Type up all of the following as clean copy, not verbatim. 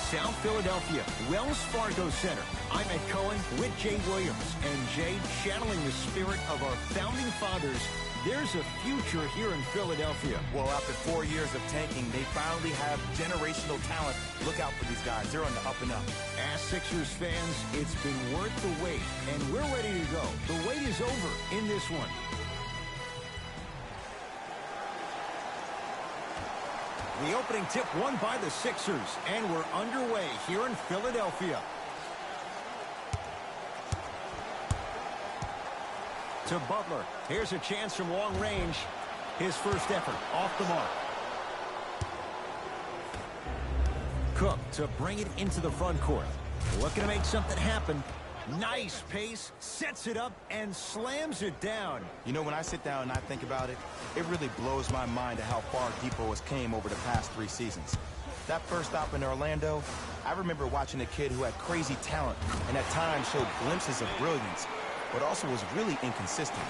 South Philadelphia, Wells Fargo Center. I'm Ed Cohen with Jay Williams. And Jay, channeling the spirit of our founding fathers, there's a future here in Philadelphia. Well, after 4 years of tanking, they finally have generational talent. Look out for these guys. They're on the up and up. As Sixers fans, it's been worth the wait, and we're ready to go. The wait is over in this one. The opening tip won by the Sixers, and we're underway here in Philadelphia. To Butler. Here's a chance from long range. His first effort off the mark. Cook to bring it into the front court. Looking to make something happen. Nice pace, sets it up, and slams it down. You know, when I sit down and I think about it, it really blows my mind at how far Depot has came over the past 3 seasons. That first stop in Orlando, I remember watching a kid who had crazy talent and at times showed glimpses of brilliance, but also was really inconsistent.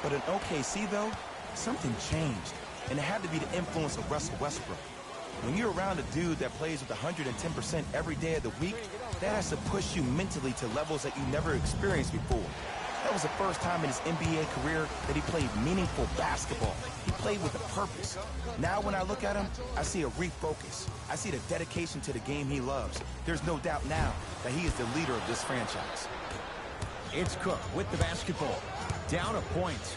But in OKC, though, something changed, and it had to be the influence of Russell Westbrook. When you're around a dude that plays with 110% every day of the week, that has to push you mentally to levels that you never experienced before. That was the first time in his NBA career that he played meaningful basketball. He played with a purpose. Now when I look at him, I see a refocus. I see the dedication to the game he loves. There's no doubt now that he is the leader of this franchise. It's Cook with the basketball. Down a point.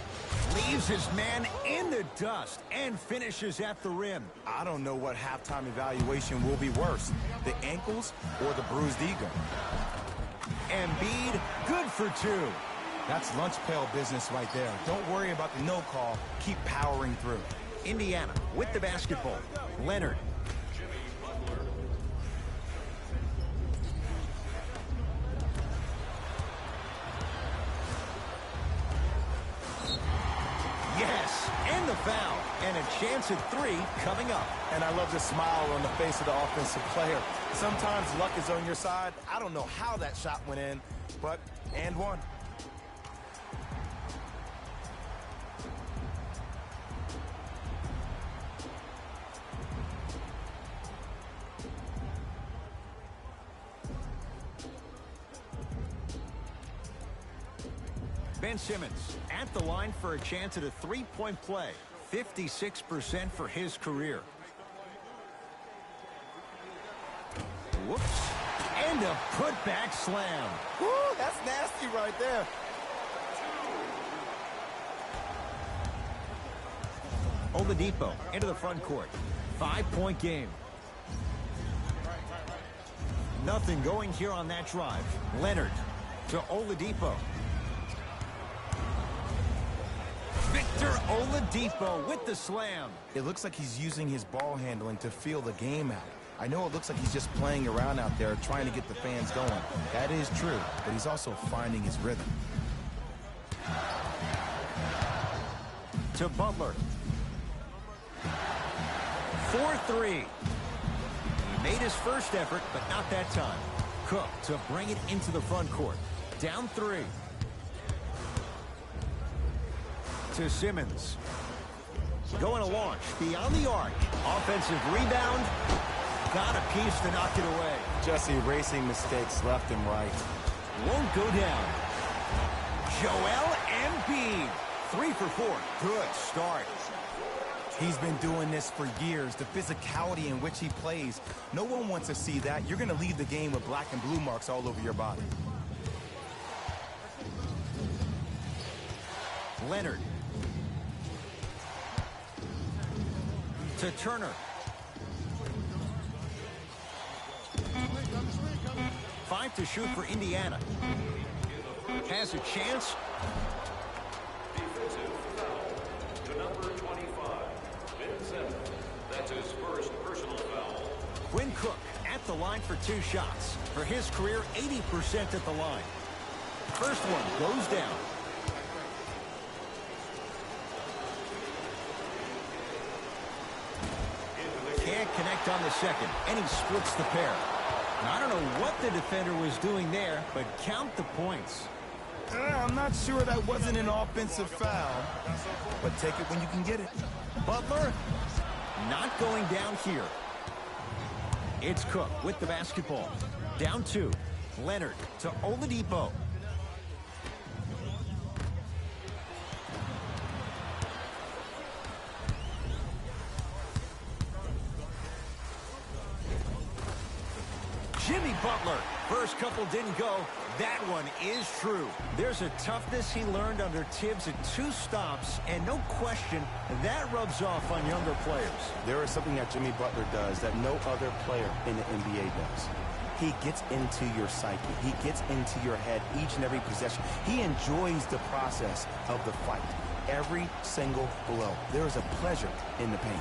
Leaves his man in the dust and finishes at the rim. I don't know what halftime evaluation will be worse, the ankles or the bruised ego. Embiid, good for 2. That's lunch pail business right there. Don't worry about the no call. Keep powering through. Indiana with the basketball. Leonard. Yes, and the foul. And a chance at 3 coming up. And I love the smile on the face of the offensive player. Sometimes luck is on your side. I don't know how that shot went in, but and one. Ben Simmons at the line for a chance at a 3-point play. 56% for his career. Whoops. And a putback slam. Woo, that's nasty right there. Oladipo into the front court. 5-point game. Nothing going here on that drive. Leonard to Oladipo. Victor Oladipo with the slam. It looks like he's using his ball handling to feel the game out. I know it looks like he's just playing around out there trying to get the fans going. That is true, but he's also finding his rhythm. To Butler. 4-3. He made his first effort, but not that time. Cook to bring it into the front court. Down 3. To Simmons. Going to launch beyond the arc. Offensive rebound. Got a piece to knock it away. Just erasing mistakes left and right. Won't go down. Joel Embiid. 3 for 4. Good start. He's been doing this for years. The physicality in which he plays. No one wants to see that. You're going to leave the game with black and blue marks all over your body. Leonard. To Turner. 5 to shoot for Indiana. Has a chance. Defensive foul to number 25, Ben Simmons. That's his first personal foul. Quinn Cook at the line for 2 shots. For his career, 80% at the line. First one goes down. Can't connect on the second, and he splits the pair. And I don't know what the defender was doing there, but count the points. I'm not sure that wasn't an offensive foul, but take it when you can get it. Butler, not going down here. It's Cook with the basketball. Down 2. Leonard to Oladipo. Jimmy Butler. First couple didn't go. That one is true. There's a toughness he learned under Tibbs at 2 stops, and no question, that rubs off on younger players. There is something that Jimmy Butler does that no other player in the NBA does. He gets into your psyche. He gets into your head each and every possession. He enjoys the process of the fight. Every single blow. There is a pleasure in the pain.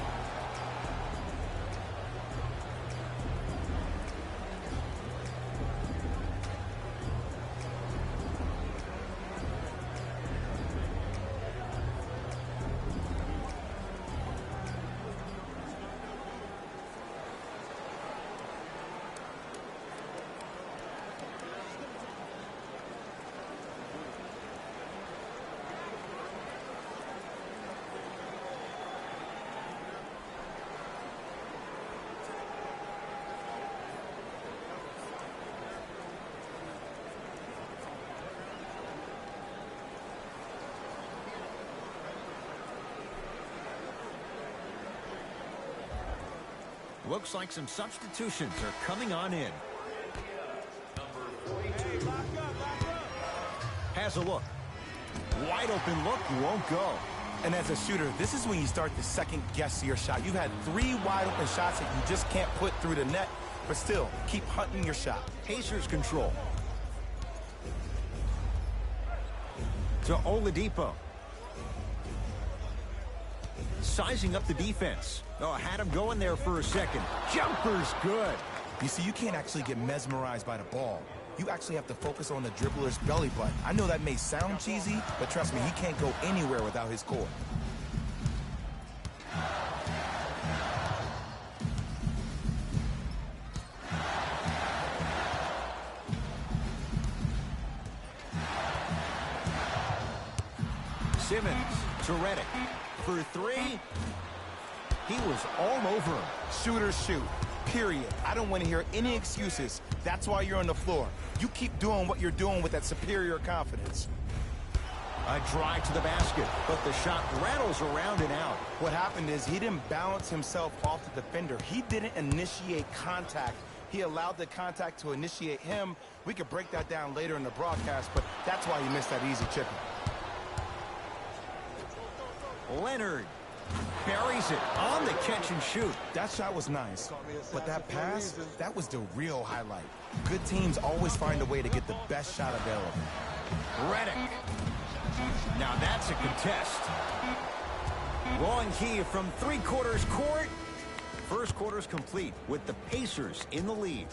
Looks like some substitutions are coming on in. Has a look. Wide open look, won't go. And as a shooter, this is when you start to second guess your shot. You've had 3 wide open shots that you just can't put through the net, but still, keep hunting your shot. Pacers control. To Oladipo. Sizing up the defense. Oh, had him going there for a second. Jumper's good. You see, you can't actually get mesmerized by the ball. You actually have to focus on the dribbler's belly button. I know that may sound cheesy, but trust me, he can't go anywhere without his core. Simmons to Redick. For 3, he was all over him. Shooters shoot, period. I don't want to hear any excuses. That's why you're on the floor. You keep doing what you're doing with that superior confidence. A drive to the basket, but the shot rattles around and out. What happened is he didn't balance himself off the defender. He didn't initiate contact. He allowed the contact to initiate him. We could break that down later in the broadcast, but that's why he missed that easy chip. Leonard buries it on the catch and shoot. That shot was nice, but that pass, that was the real highlight. Good teams always find a way to get the best shot available. Redick. Now that's a contest. Long key from 3/4 court. First quarter's complete with the Pacers in the lead.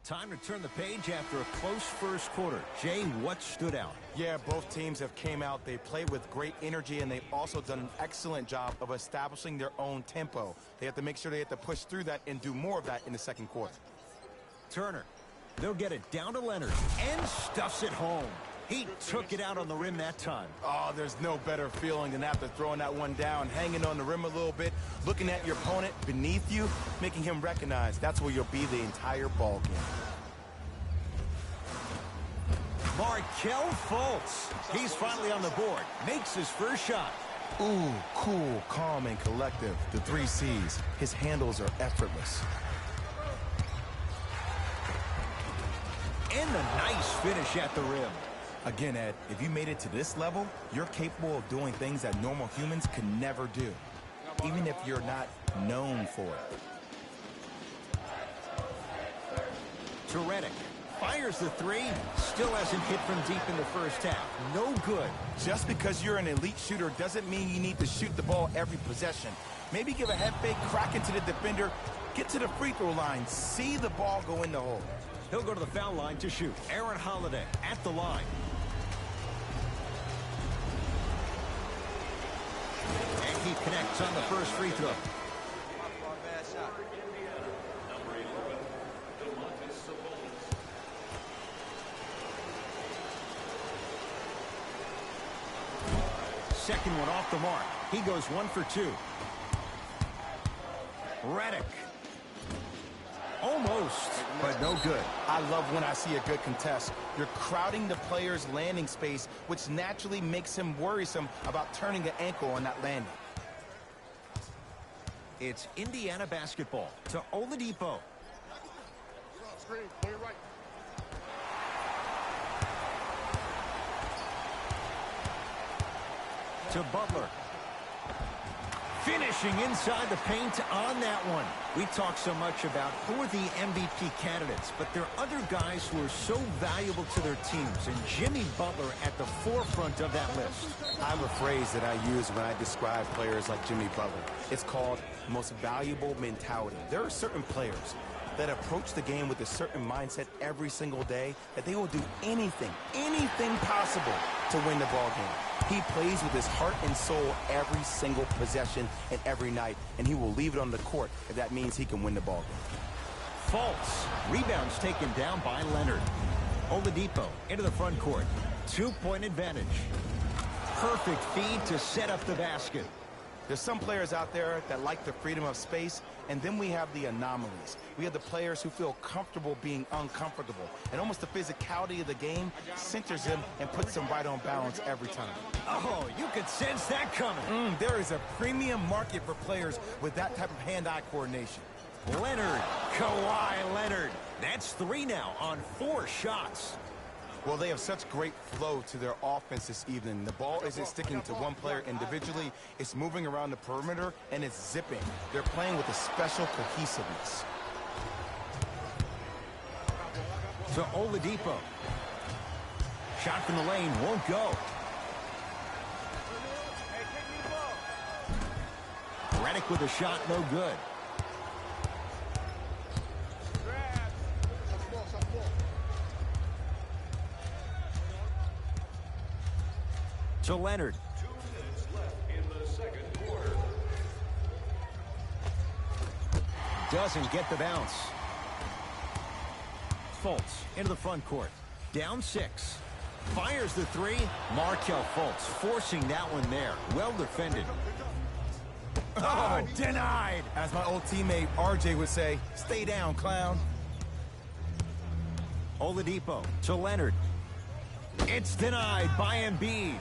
Time to turn the page after a close first quarter. Jay, what stood out? Yeah, both teams have came out. They played with great energy, and they've also done an excellent job of establishing their own tempo. They have to make sure they have to push through that and do more of that in the second quarter. Turner. They'll get it down to Leonard and stuffs it home. He took it out on the rim that time. Oh, there's no better feeling than after throwing that one down, hanging on the rim a little bit, looking at your opponent beneath you, making him recognize that's where you'll be the entire ball game. Markelle Fultz. He's finally on the board. Makes his first shot. Ooh, cool, calm, and collective. The 3 C's. His handles are effortless. And a nice finish at the rim. Again, Ed, if you made it to this level, you're capable of doing things that normal humans could never do, even if you're not known for it. To Redick. Fires the three. Still hasn't hit from deep in the first half. No good. Just because you're an elite shooter doesn't mean you need to shoot the ball every possession. Maybe give a head fake, crack into the defender, get to the free throw line, see the ball go in the hole. He'll go to the foul line to shoot. Aaron Holiday at the line. And he connects on the first free throw. Second one off the mark. He goes 1 for 2. Redick. Almost, but no good. I love when I see a good contest. You're crowding the player's landing space, which naturally makes him worrisome about turning an ankle on that landing. It's Indiana basketball to Oladipo. Screen, play right. To Butler. Finishing inside the paint on that one. We talk so much about who are the MVP candidates, but there are other guys who are so valuable to their teams, and Jimmy Butler at the forefront of that list. I have a phrase that I use when I describe players like Jimmy Butler. It's called most valuable mentality. There are certain players that approach the game with a certain mindset every single day that they will do anything possible to win the ball game. He plays with his heart and soul every single possession and every night, and he will leave it on the court if that means he can win the ball game. False. Rebounds taken down by Leonard. Oladipo into the front court. 2-point advantage. Perfect feed to set up the basket. There's some players out there that like the freedom of space, and then we have the anomalies. We have the players who feel comfortable being uncomfortable, and almost the physicality of the game centers them and puts them right on balance every time. Oh, you could sense that coming. There is a premium market for players with that type of hand-eye coordination. Leonard, Kawhi Leonard. That's 3 now on 4 shots. Well, they have such great flow to their offense this evening. The ball isn't sticking to one player individually. It's moving around the perimeter, and it's zipping. They're playing with a special cohesiveness. To Oladipo. Shot from the lane won't go. Redick with a shot, no good. To Leonard. 2 minutes left in the second quarter. Doesn't get the bounce. Fultz into the front court. Down 6. Fires the 3. Markelle Fultz forcing that one there. Well defended. Oh, denied. As my old teammate RJ would say, stay down, clown. Oladipo to Leonard. It's denied by Embiid.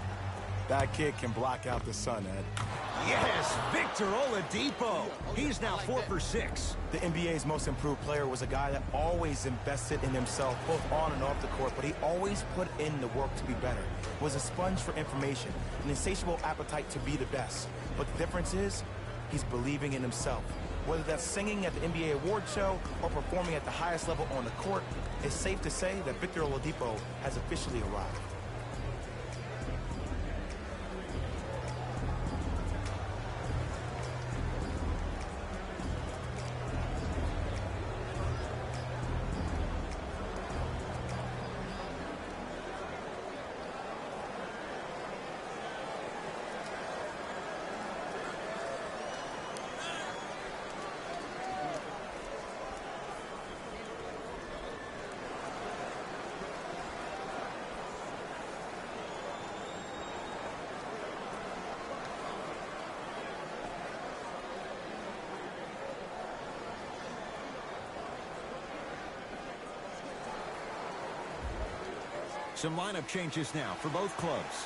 That kid can block out the sun, Ed. Yes, Victor Oladipo. He's now 4 for 6. The NBA's most improved player was a guy that always invested in himself, both on and off the court, but he always put in the work to be better. Was a sponge for information, an insatiable appetite to be the best. But the difference is, he's believing in himself. Whether that's singing at the NBA award show or performing at the highest level on the court, it's safe to say that Victor Oladipo has officially arrived. Some lineup changes now for both clubs.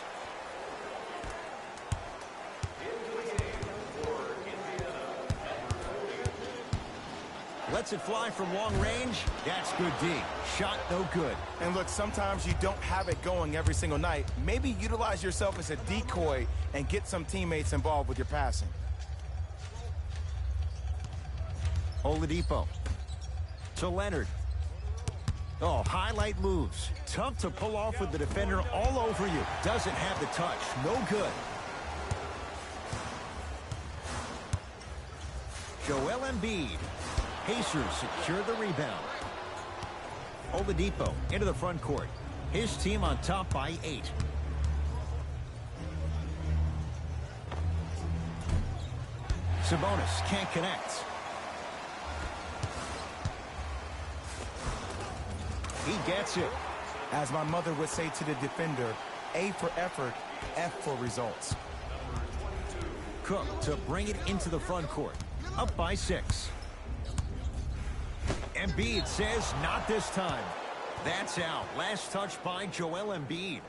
Lets it fly from long range. That's good D. Shot no good. And look, sometimes you don't have it going every single night. Maybe utilize yourself as a decoy and get some teammates involved with your passing. Oladipo to Leonard. Oh, highlight moves. Tough to pull off with the defender all over you. Doesn't have the touch. No good. Joel Embiid. Pacers secure the rebound. Oladipo into the front court. His team on top by 8. Sabonis can't connect. He gets it. As my mother would say to the defender, A for effort, F for results. Cook to bring it into the front court. Up by 6. Embiid says not this time. That's out. Last touch by Joel Embiid.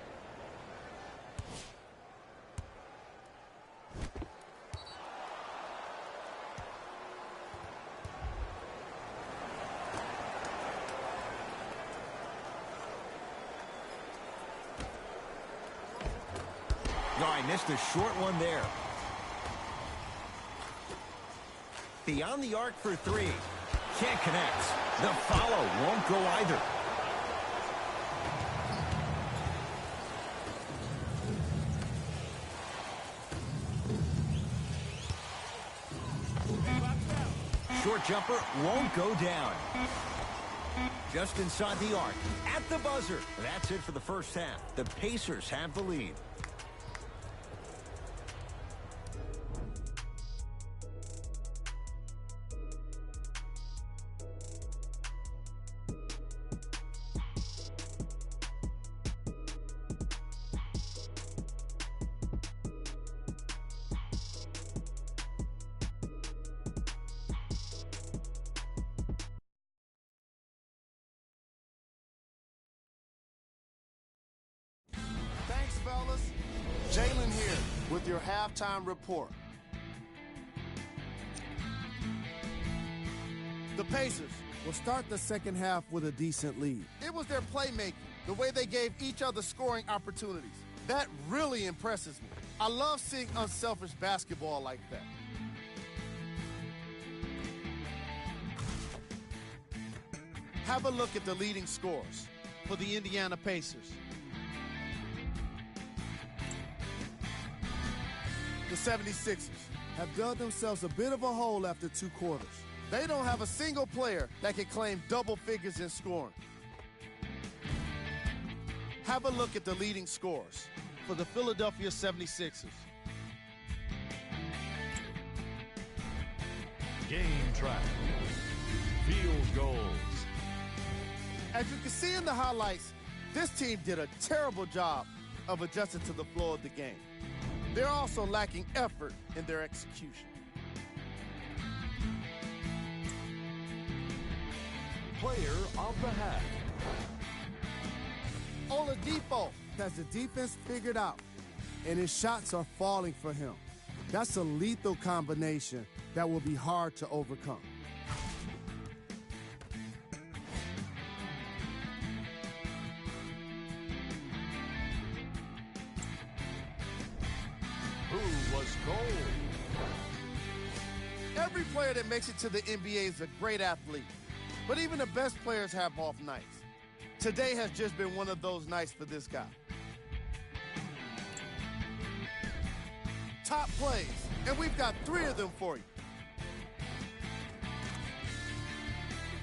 Oh, I missed a short one there. Beyond the arc for 3. Can't connect. The follow won't go either. Short jumper won't go down. Just inside the arc. At the buzzer. That's it for the first half. The Pacers have the lead. Thanks, fellas. Jalen here with your halftime report. The Pacers will start the second half with a decent lead. It was their playmaking, the way they gave each other scoring opportunities. That really impresses me. I love seeing unselfish basketball like that. Have a look at the leading scores for the Indiana Pacers. The 76ers have dug themselves a bit of a hole after 2 quarters. They don't have a single player that can claim double figures in scoring. Have a look at the leading scores for the Philadelphia 76ers. Game track. Field goals. As you can see in the highlights, this team did a terrible job of adjusting to the flow of the game. They're also lacking effort in their execution. Player of the half. Oladipo has the defense figured out, and his shots are falling for him. That's a lethal combination that will be hard to overcome. Who was cold? Every player that makes it to the NBA is a great athlete, but even the best players have off nights. Today has just been one of those nights for this guy. Top plays, and we've got 3 of them for you.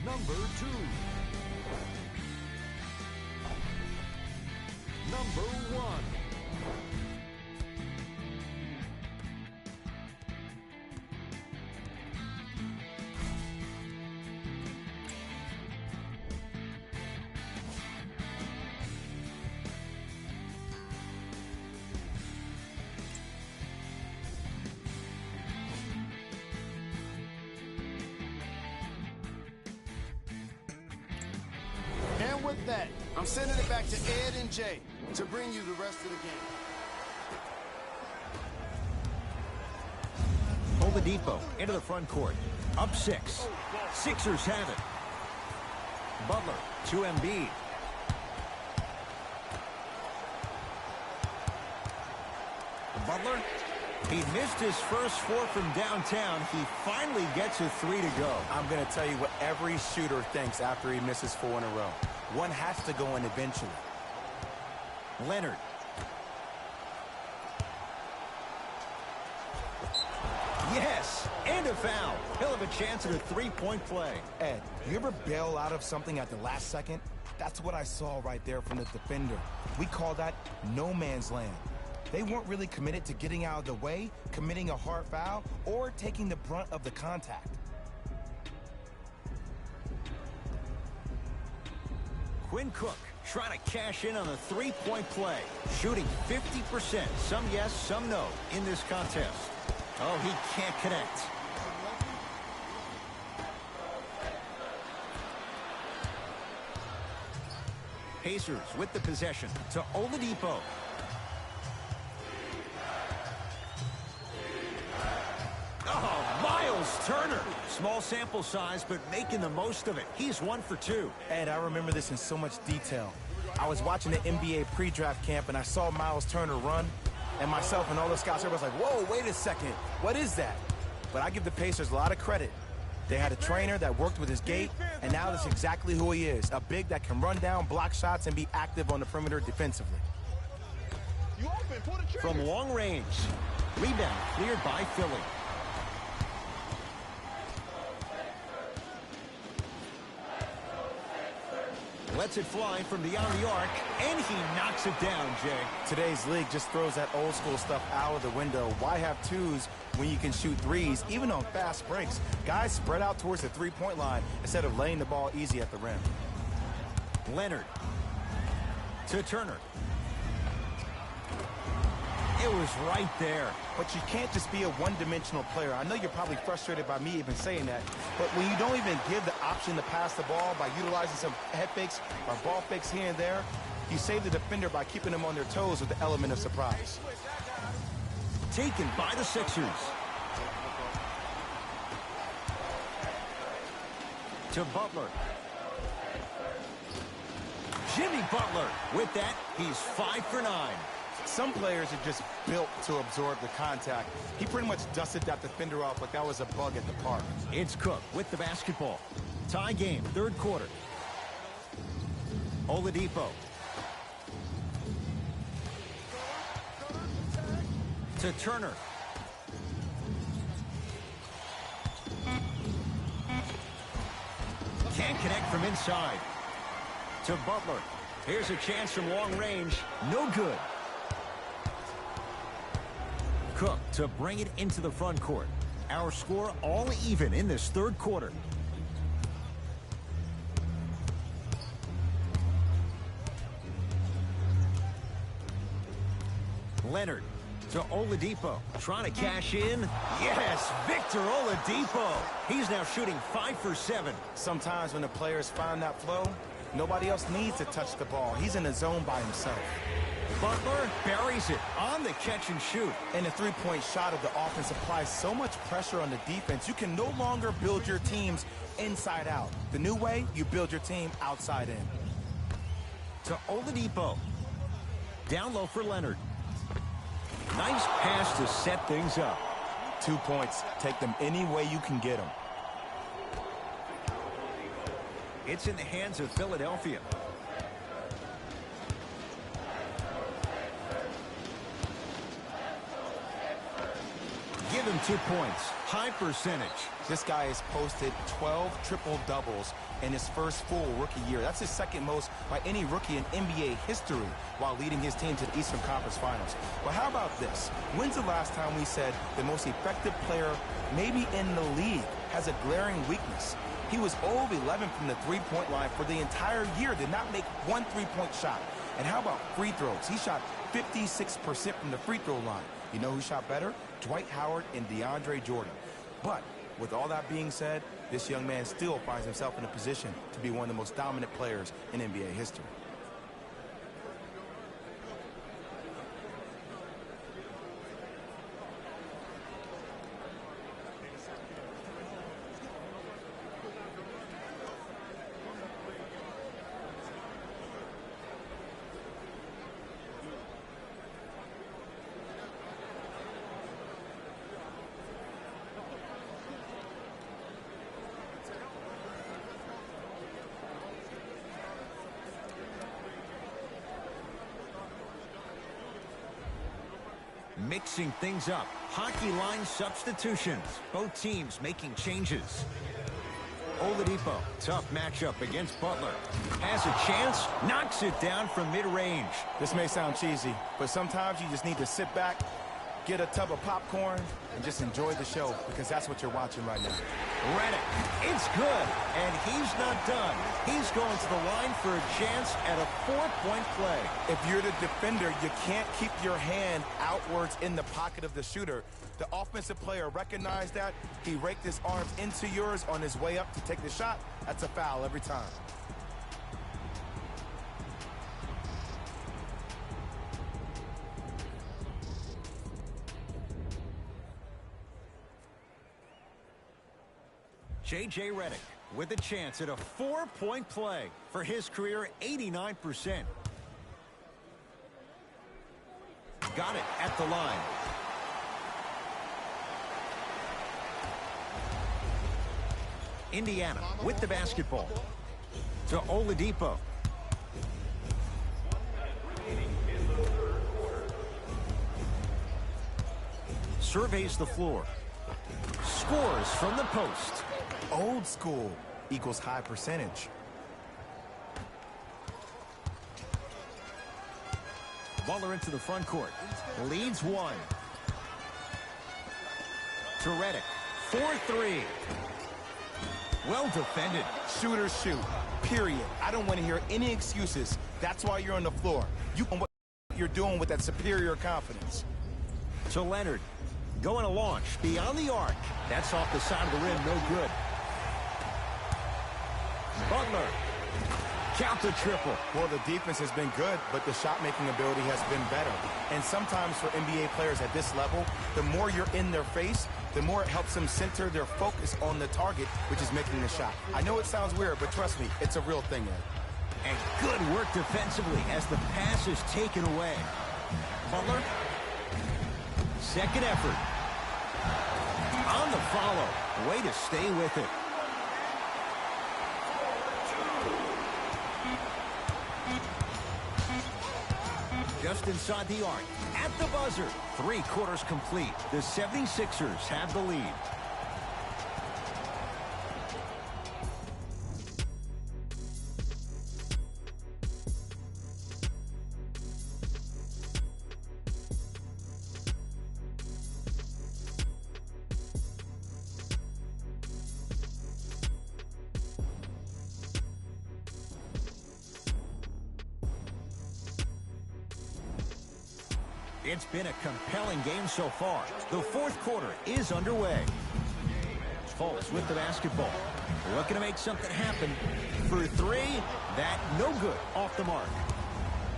Number 2. Number 1. And with that, I'm sending it back to Ed and Jay to bring you the rest of the game. Oladipo into the front court. Up 6. Sixers have it. Butler to Embiid. Butler He missed his first 4 from downtown. He finally gets a 3 to go. I'm going to tell you what every shooter thinks after he misses 4 in a row. One has to go in eventually. Leonard. Yes, and a foul. He'll have a chance at a 3-point play. Ed, you ever bail out of something at the last second? That's what I saw right there from the defender. We call that no man's land. They weren't really committed to getting out of the way, committing a hard foul, or taking the brunt of the contact. Quinn Cook trying to cash in on a 3-point play. Shooting 50%. Some yes, some no in this contest. Oh, he can't connect. Pacers with the possession to Oladipo. Oh, Miles Turner. Small sample size, but making the most of it. He's 1 for 2. Ed, I remember this in so much detail. I was watching the NBA pre-draft camp, and I saw Miles Turner run, and myself and all the scouts, everybody's like, whoa, wait a second. What is that? But I give the Pacers a lot of credit. They had a trainer that worked with his gait, and now that's exactly who he is. A big that can run down, block shots, and be active on the perimeter defensively. From long range. Rebound cleared by Philly. Lets it fly from beyond the arc, and he knocks it down, Jay. Today's league just throws that old school stuff out of the window. Why have 2s when you can shoot 3s, even on fast breaks? Guys spread out towards the 3-point line instead of laying the ball easy at the rim. Leonard to Turner. It was right there. But you can't just be a one-dimensional player. I know you're probably frustrated by me even saying that, but when you don't even give the option to pass the ball by utilizing some head fakes or ball fakes here and there, you save the defender by keeping them on their toes with the element of surprise. Taken by the Sixers. To Butler. Jimmy Butler. With that, he's 5 for 9. Some players are just built to absorb the contact. He pretty much dusted that defender off like that was a bug at the park. It's Cook with the basketball. Tie game, 3rd quarter. Oladipo. To Turner. Can't connect from inside. To Butler. Here's a chance from long range. No good. Cook to bring it into the front court. Our score all even in this 3rd quarter. Leonard to Oladipo. Trying to cash in. Yes, Victor Oladipo. He's now shooting 5 for 7. Sometimes when the players find that flow, nobody else needs to touch the ball. He's in the zone by himself. Butler buries it on the catch and shoot. And the 3-point shot of the offense applies so much pressure on the defense, you can no longer build your teams inside out. The new way, you build your team outside in. To Oladipo. Down low for Leonard. Nice pass to set things up. 2 points. Take them any way you can get them. It's in the hands of Philadelphia. Give him 2 points. High percentage. This guy has posted 12 triple-doubles in his first full rookie year. That's his 2nd most by any rookie in NBA history while leading his team to the Eastern Conference Finals. But how about this? When's the last time we said the most effective player maybe in the league has a glaring weakness? He was 0 of 11 from the 3-point line for the entire year, did not make one 3-point shot. And how about free throws? He shot 56% from the free throw line. You know who shot better? Dwight Howard and DeAndre Jordan. But with all that being said, this young man still finds himself in a position to be one of the most dominant players in NBA history. mixing things up. Hockey line substitutions. Both teams making changes. Oladipo, tough matchup against Butler. Has a chance, knocks it down from mid-range. This may sound cheesy, but sometimes you just need to sit back, get a tub of popcorn, and just enjoy the show, because that's what you're watching right now. Redick, it's good, and he's not done. He's going to the line for a chance at a 4-point play. If you're the defender, you can't keep your hand outwards in the pocket of the shooter. The offensive player recognized that. He raked his arms into yours on his way up to take the shot. That's a foul every time. J.J. Redick with a chance at a 4-point play for his career 89%. Got it at the line. Indiana with the basketball. To Oladipo. Surveys the floor. Scores from the post. Old school equals high percentage. Butler into the front court. Leads one. To Redick. 4-3. Well defended. Shooters shoot, period. I don't want to hear any excuses. That's why you're on the floor. You know what you're doing with that superior confidence. To Leonard. Going to launch beyond the arc. That's off the side of the rim, no good. Butler. Count the triple. Well, the defense has been good, but the shot-making ability has been better. And sometimes for NBA players at this level, the more you're in their face, the more it helps them center their focus on the target, which is making the shot. I know it sounds weird, but trust me, it's a real thing, Ed. And good work defensively as the pass is taken away. Butler. Second effort. On the follow. Way to stay with it. Just inside the arc. At the buzzer. 3 quarters complete. The 76ers have the lead. It's been a compelling game so far. The fourth quarter is underway. Fultz with the basketball. Looking to make something happen. For 3, that no good. Off the mark.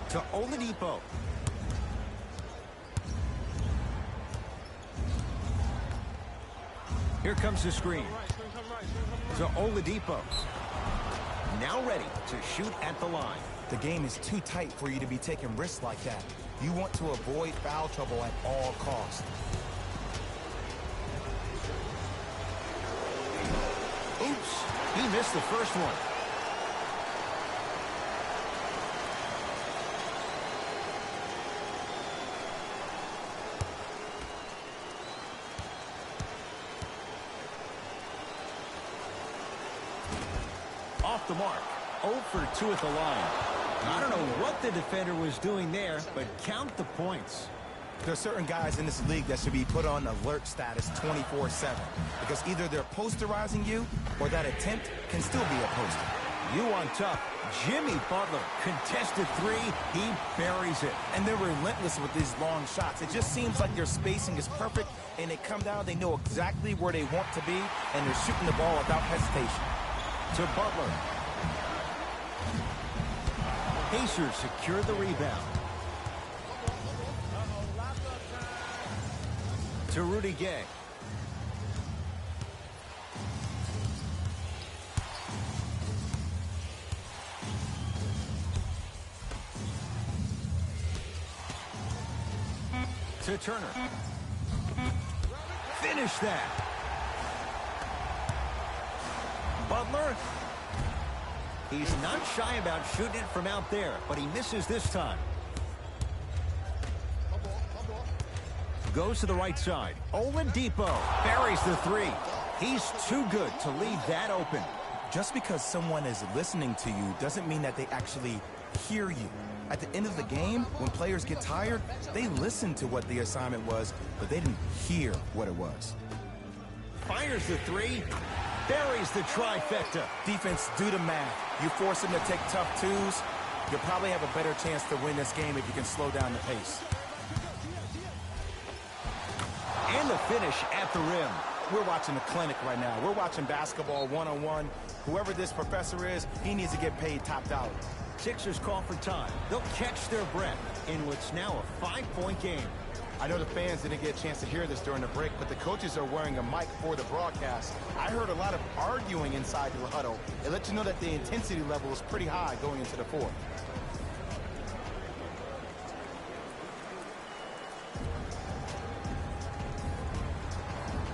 To Oladipo. Here comes the screen. To Oladipo. Now ready to shoot at the line. The game is too tight for you to be taking risks like that. You want to avoid foul trouble at all costs. Oops, he missed the first one. Off the mark. 0 for 2 at the line. I don't know what the defender was doing there, but count the points. There are certain guys in this league that should be put on alert status 24/7 because either they're posterizing you or that attempt can still be a poster. You on top. Jimmy Butler, contested 3, he buries it. And they're relentless with these long shots. It just seems like their spacing is perfect, and they come down, they know exactly where they want to be, and they're shooting the ball without hesitation. To Butler. Pacers secure the rebound. To Rudy Gay. To Turner. Finish that. Butler. He's not shy about shooting it from out there, but he misses this time. Goes to the right side. Oladipo buries the three. He's too good to leave that open. Just because someone is listening to you doesn't mean that they actually hear you. At the end of the game, when players get tired, they listen to what the assignment was, but they didn't hear what it was. Fires the three. Buries the trifecta. Defense, do the math. You force them to take tough twos, you'll probably have a better chance to win this game if you can slow down the pace. And the finish at the rim. We're watching a clinic right now. We're watching basketball one-on-one. Whoever this professor is, he needs to get paid top dollar. Sixers call for time. They'll catch their breath in what's now a 5-point game. I know the fans didn't get a chance to hear this during the break, but the coaches are wearing a mic for the broadcast. I heard a lot of arguing inside the huddle. It lets you know that the intensity level is pretty high going into the fourth.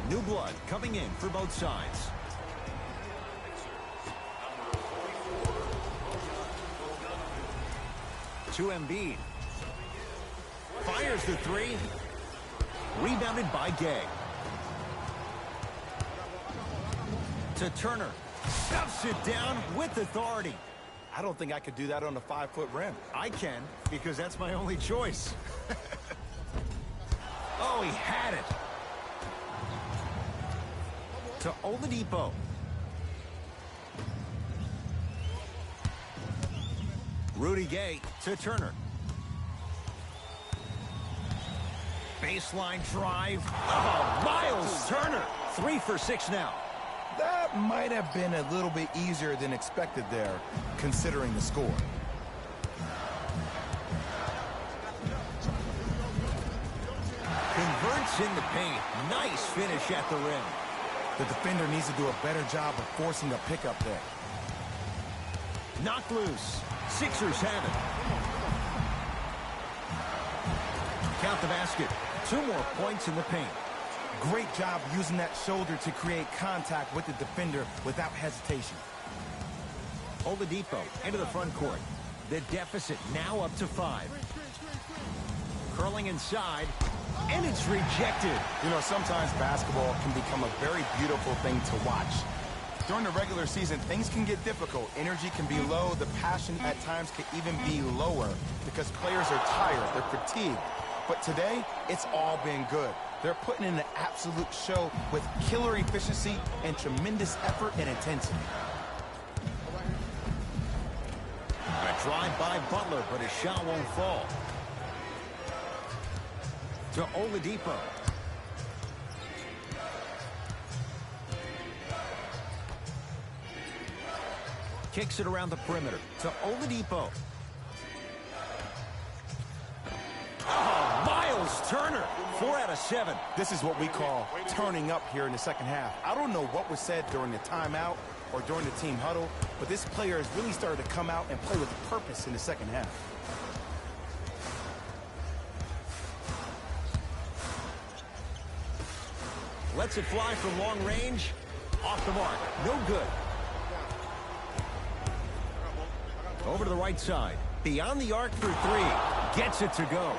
New blood coming in for both sides. To Embiid. Fires the three. Rebounded by Gay. To Turner. Stuffs it down with authority. I don't think I could do that on a 5-foot rim. I can, because that's my only choice. Oh, he had it. To Oladipo. Rudy Gay to Turner. Baseline drive. Oh, Miles Turner. 3 for 6 now. That might have been a little bit easier than expected there, considering the score. Converts in the paint. Nice finish at the rim. The defender needs to do a better job of forcing a pickup there. Knocked loose. Sixers have it. Count the basket. 2 more points in the paint. Great job using that shoulder to create contact with the defender without hesitation. Oladipo into the front court. The deficit now up to 5. Curling inside, and it's rejected. You know, sometimes basketball can become a very beautiful thing to watch. During the regular season, things can get difficult. Energy can be low. The passion at times can even be lower because players are tired. They're fatigued. But today, it's all been good. They're putting in an absolute show with killer efficiency and tremendous effort and intensity. A drive by Butler, but his shot won't fall. To Oladipo. Kicks it around the perimeter to Oladipo. Oh, Miles Turner. 4 out of 7. This is what we call turning up here in the second half. I don't know what was said during the timeout or during the team huddle, but this player has really started to come out and play with purpose in the second half. Lets it fly from long range. Off the mark. No good. Over to the right side. Beyond the arc for 3. Gets it to go.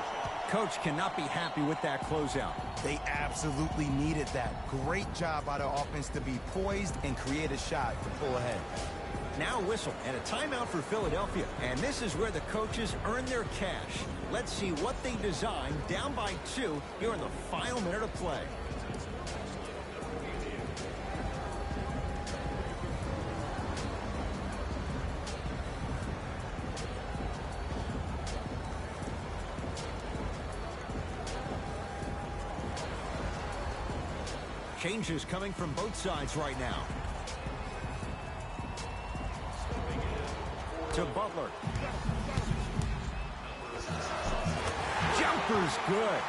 Coach cannot be happy with that closeout. They absolutely needed that. Great job by the offense to be poised and create a shot to pull ahead. Now whistle and a timeout for Philadelphia. And this is where the coaches earn their cash. Let's see what they designed down by 2 here in the final minute of play. Changes coming from both sides right now. To Butler. Jumper's good.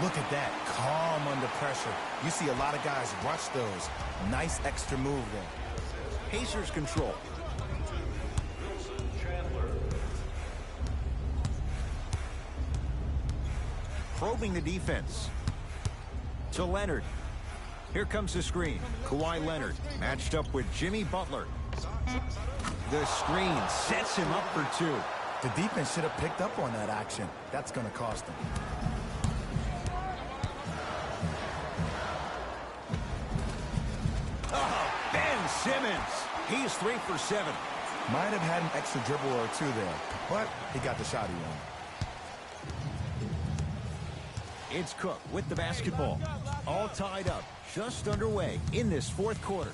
Look at that. Calm under pressure. You see a lot of guys rush those. Nice extra move there. Pacers control. Probing the defense. To Leonard. Here comes the screen. Kawhi Leonard matched up with Jimmy Butler. The screen sets him up for 2. The defense should have picked up on that action. That's going to cost them. Simmons. He's 3 for 7. Might have had an extra dribble or two there, but he got the shot he wanted. It's Cook with the basketball. All tied up, just underway in this fourth quarter.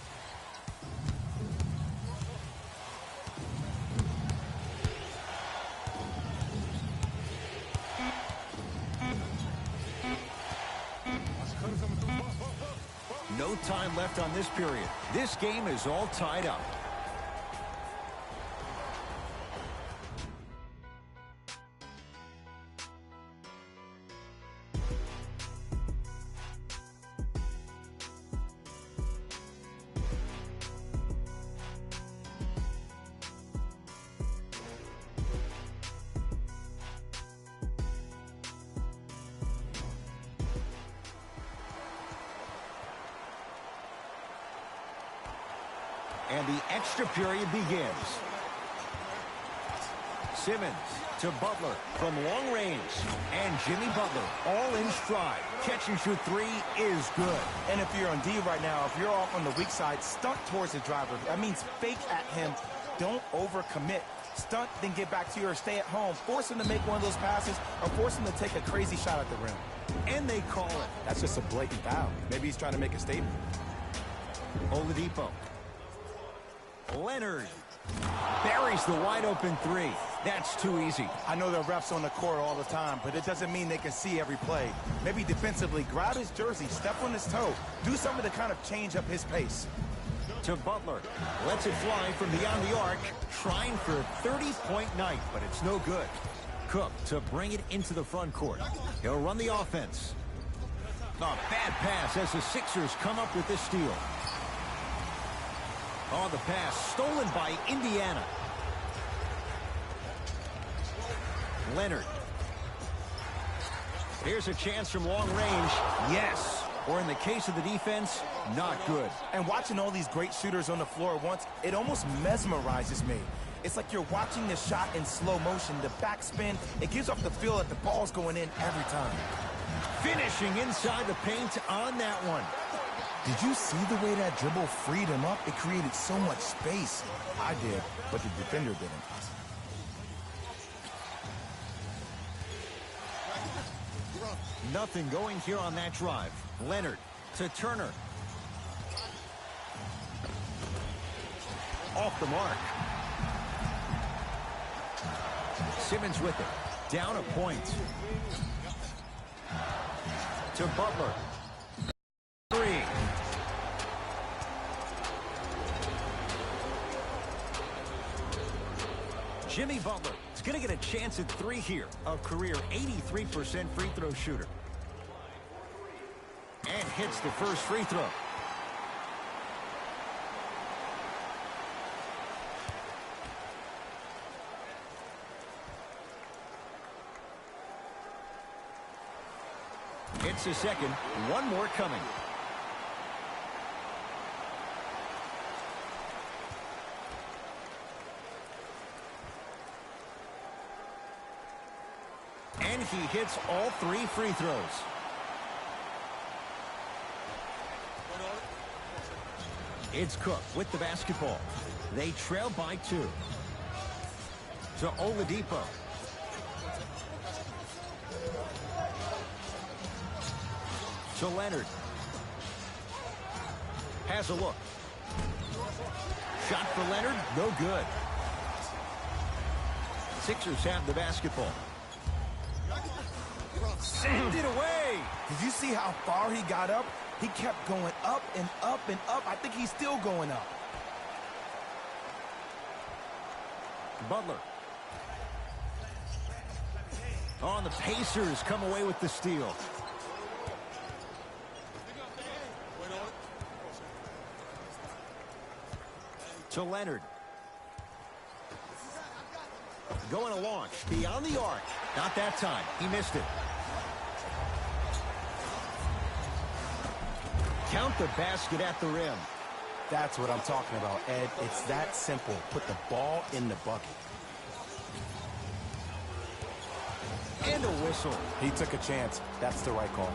No time left on this period. This game is all tied up. And the extra period begins. Simmons to Butler from long range. And Jimmy Butler all in stride. Catch and shoot three is good. And if you're on D right now, if you're off on the weak side, stunt towards the driver. That means fake at him. Don't overcommit. Stunt, then get back to your stay at home. Force him to make one of those passes or force him to take a crazy shot at the rim. And they call it. That's just a blatant foul. Maybe he's trying to make a statement. Oladipo. Leonard buries the wide open three. That's too easy. I know the refs on the court all the time, but it doesn't mean they can see every play. Maybe defensively, grab his jersey, step on his toe, do something to kind of change up his pace. To Butler. Lets it fly from beyond the arc. Trying for a 30-point night, but it's no good. Cook to bring it into the front court. He'll run the offense. A bad pass as the Sixers come up with this steal. On the pass, stolen by Indiana. Leonard. Here's a chance from long range. Yes. Or in the case of the defense, not good. And watching all these great shooters on the floor at once, it almost mesmerizes me. It's like you're watching the shot in slow motion, the backspin. It gives off the feel that the ball's going in every time. Finishing inside the paint on that one. Did you see the way that dribble freed him up? It created so much space. I did, but the defender didn't. Nothing going here on that drive. Leonard to Turner. Off the mark. Simmons with it. Down a point. To Butler. Three. Jimmy Butler is going to get a chance at three here. A career 83% free throw shooter. And hits the first free throw. It's the second. One more coming. And he hits all three free throws. It's Cook with the basketball. They trail by 2. To Oladipo. To Leonard. Has a look. Shot for Leonard. No good. Sixers have the basketball. Send it away. Did you see how far he got up? He kept going up and up and up. I think he's still going up. Butler. On the Pacers come away with the steal. To Leonard. Going to launch beyond the arc. Not that time. He missed it. Count the basket at the rim. That's what I'm talking about, Ed. It's that simple. Put the ball in the bucket. And a whistle. He took a chance. That's the right call.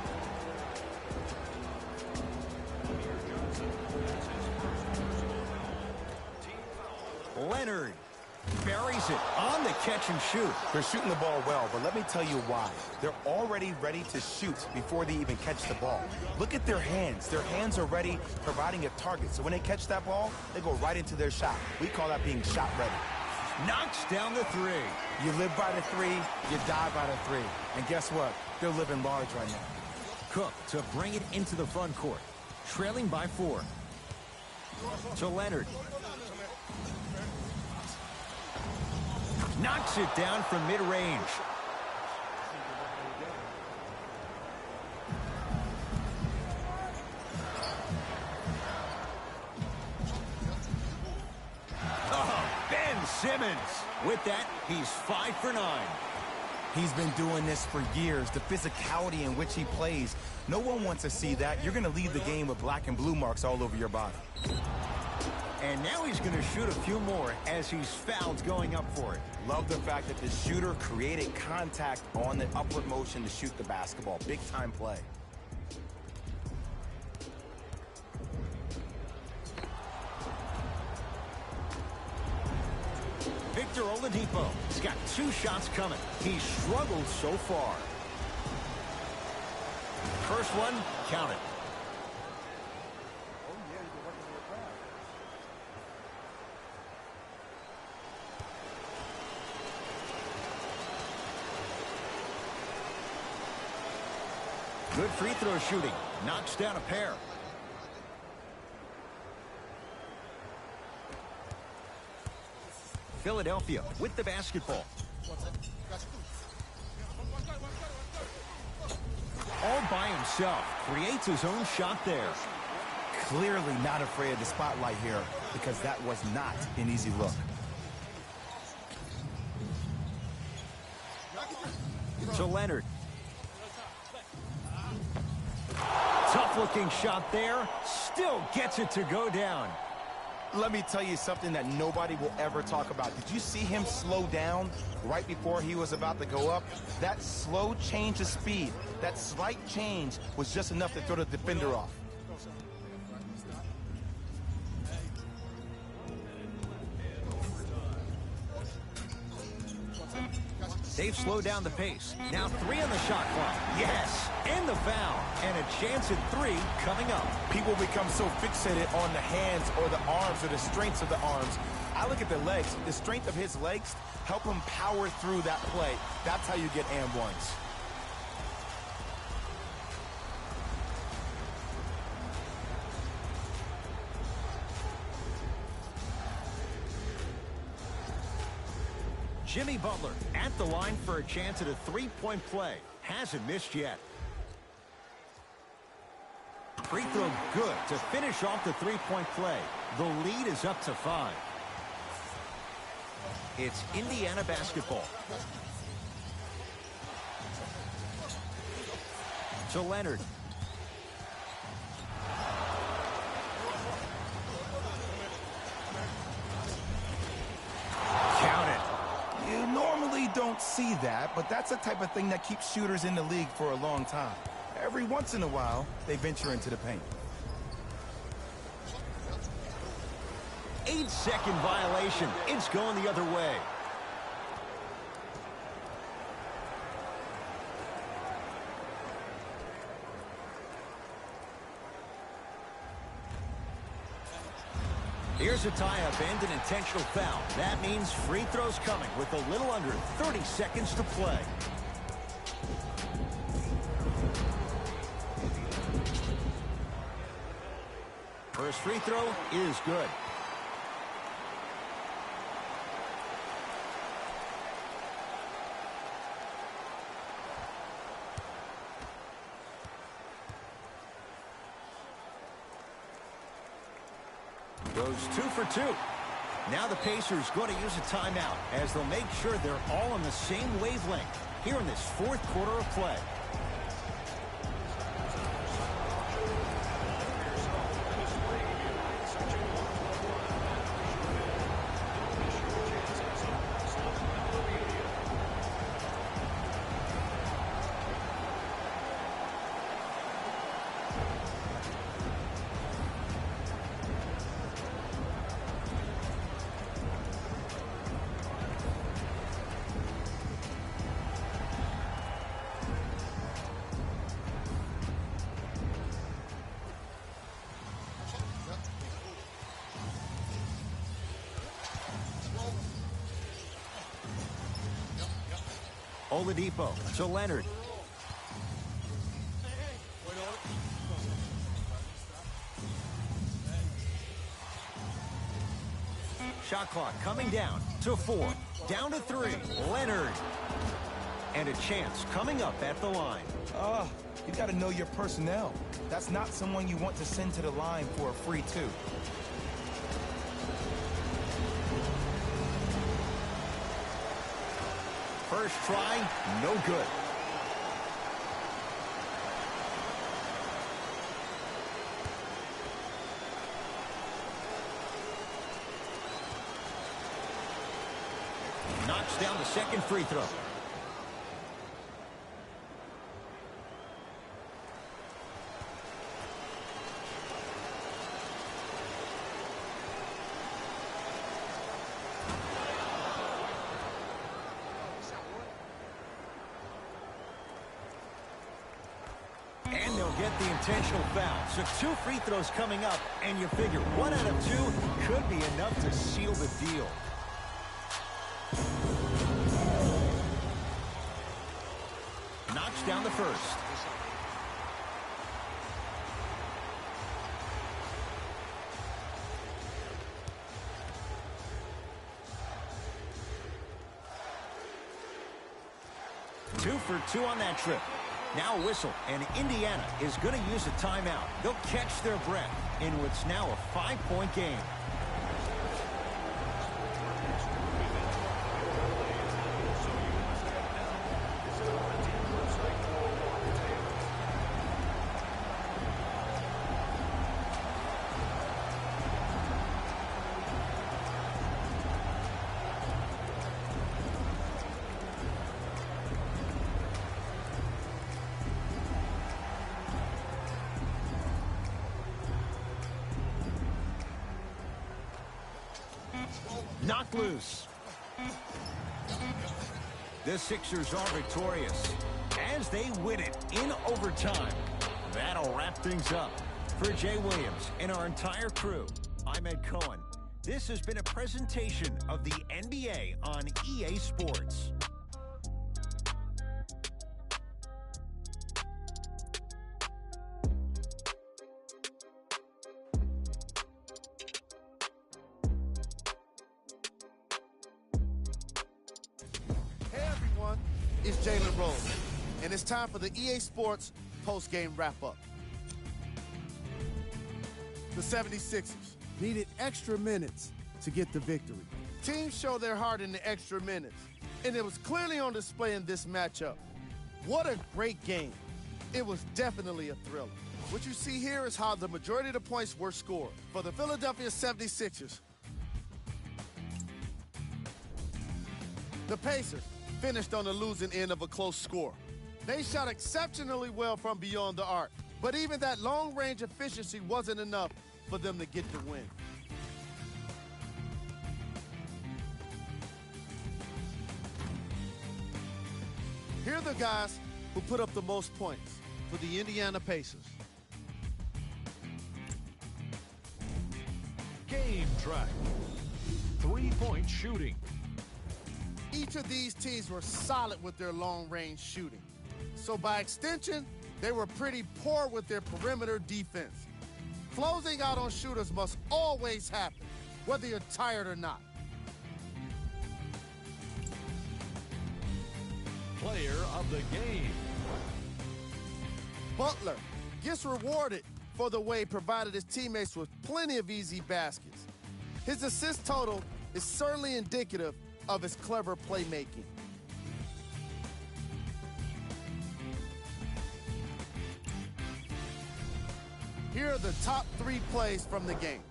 Leonard buries it on the catch and shoot. They're shooting the ball well, but let me tell you why. They're already ready to shoot before they even catch the ball. Look at their hands. Their hands are ready, providing a target. So when they catch that ball, they go right into their shot. We call that being shot ready. Knocks down the three. You live by the three, you die by the three. And guess what? They're living large right now. Cook to bring it into the front court. Trailing by 4. To Leonard. Knocks it down from mid-range. Oh, Ben Simmons. With that, he's 5 for 9. He's been doing this for years. The physicality in which he plays, no one wants to see that. You're going to leave the game with black and blue marks all over your body. And now he's going to shoot a few more as he's fouled going up for it. Love the fact that the shooter created contact on the upward motion to shoot the basketball. Big time play. Victor Oladipo has got 2 shots coming. He's struggled so far. First one, count it. Good free throw shooting. Knocks down a pair. Philadelphia with the basketball. All by himself. Creates his own shot there. Clearly not afraid of the spotlight here because that was not an easy look. To Leonard. Tough looking shot there. Still gets it to go down. Let me tell you something that nobody will ever talk about. Did you see him slow down right before he was about to go up? That slow change of speed, that slight change was just enough to throw the defender off. They've slowed down the pace. Now 3 on the shot clock. Yes, and the foul. And a chance at 3 coming up. People become so fixated on the hands or the arms or the strengths of the arms. I look at the legs. The strength of his legs help him power through that play. That's how you get and ones. Jimmy Butler at the line for a chance at a 3-point play. Hasn't missed yet. Free throw good to finish off the 3-point play. The lead is up to 5. It's Indiana basketball. To Leonard. Count it. You normally don't see that, but that's the type of thing that keeps shooters in the league for a long time. Every once in a while, they venture into the paint. 8-second violation. It's going the other way. Here's a tie-up and an intentional foul. That means free throws coming with a little under 30 seconds to play. First free throw is good. Goes 2 for 2. Now the Pacers going to use a timeout as they'll make sure they're all on the same wavelength here in this 4th quarter of play. Oladipo to Leonard. Shot clock coming down to 4. Down to 3. Leonard. And a chance coming up at the line. You got to know your personnel. That's not someone you want to send to the line for a free two. First try, no good. Knocks down the second free throw. And they'll get the intentional foul. So 2 free throws coming up, and you figure 1 out of 2 could be enough to seal the deal. Knocks down the first. Two for 2 on that trip. Now a whistle, and Indiana is going to use a timeout. They'll catch their breath in what's now a 5-point game. Knocked loose. The Sixers are victorious as they win it in overtime. That'll wrap things up. For Jay Williams and our entire crew, I'm Ed Cohen. This has been a presentation of the NBA on EA Sports. It's Jalen Rose, and it's time for the EA Sports post-game wrap-up. The 76ers needed extra minutes to get the victory. Teams show their heart in the extra minutes, and it was clearly on display in this matchup. What a great game. It was definitely a thriller. What you see here is how the majority of the points were scored. For the Philadelphia 76ers, the Pacers finished on the losing end of a close score. They shot exceptionally well from beyond the arc, but even that long-range efficiency wasn't enough for them to get the win. Here are the guys who put up the most points for the Indiana Pacers. Game track. 3-point shooting. Each of these teams were solid with their long-range shooting. So by extension, they were pretty poor with their perimeter defense. Closing out on shooters must always happen, whether you're tired or not. Player of the game. Butler gets rewarded for the way he provided his teammates with plenty of easy baskets. His assist total is certainly indicative of his clever playmaking. Here are the top 3 plays from the game.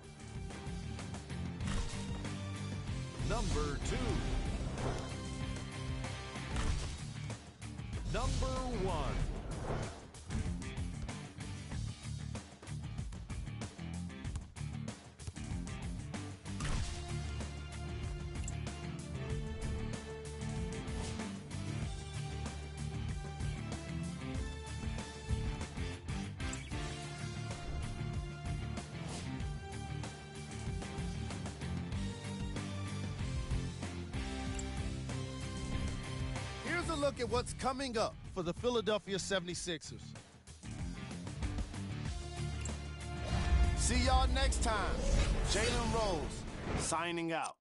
Number 2. Number 1. a look at what's coming up for the Philadelphia 76ers. See y'all next time. Jalen Rose, signing out.